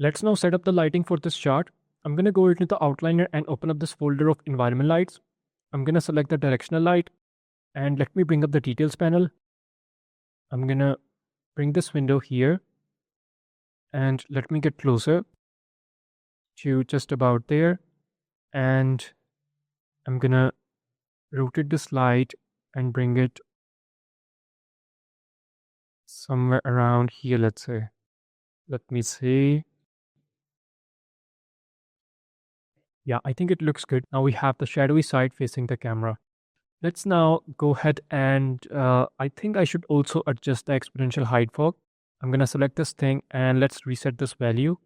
Let's now set up the lighting for this shot. I'm going to go into the outliner and open up this folder of environment lights. I'm going to select the directional light and let me bring up the details panel. I'm going to bring this window here and let me get closer to just about there. And I'm going to rotate this light and bring it somewhere around here, let's say. Let me see. Yeah, I think it looks good. Now we have the shadowy side facing the camera. Let's now go ahead and I think I should also adjust the exponential height fog. I'm going to select this thing and let's reset this value.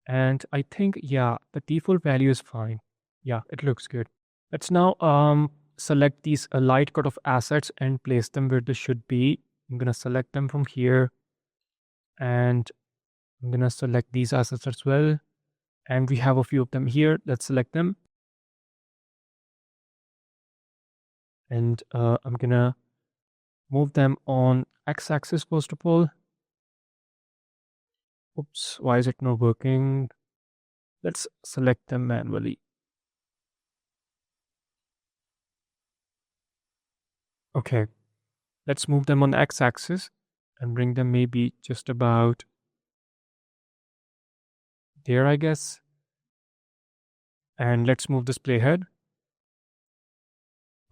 And I think, yeah, the default value is fine. Yeah, it looks good. Let's now select these light cutoff assets and place them where they should be. I'm going to select them from here and I'm going to select these assets as well. And we have a few of them here. Let's select them. And I'm going to move them on x-axis first of all. Oops, why is it not working? Let's select them manually. Okay, let's move them on x-axis and bring them maybe just about there, I guess. And let's move this playhead.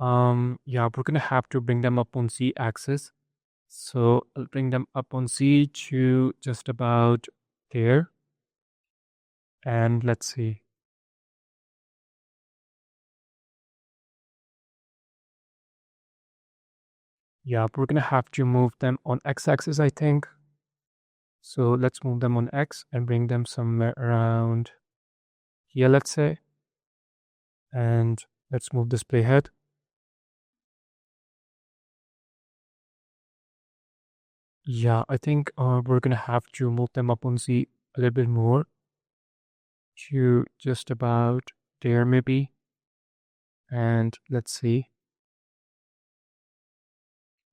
Yeah, we're gonna have to bring them up on z-axis. So I'll bring them up on z to just about there. And let's see. Yeah, we're gonna have to move them on x-axis, I think. So let's move them on x and bring them somewhere around here, let's say. And let's move this playhead. Yeah, I think we're gonna have to move them up on Z a little bit more to just about there maybe. And let's see.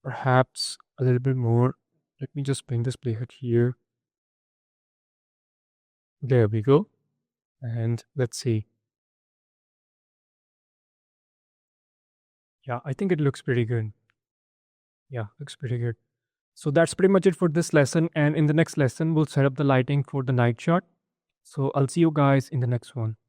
Perhaps a little bit more. Let me just bring this playhead here. There we go. And let's see. Yeah, I think it looks pretty good. Yeah, looks pretty good. So that's pretty much it for this lesson. And in the next lesson, we'll set up the lighting for the night shot. So I'll see you guys in the next one.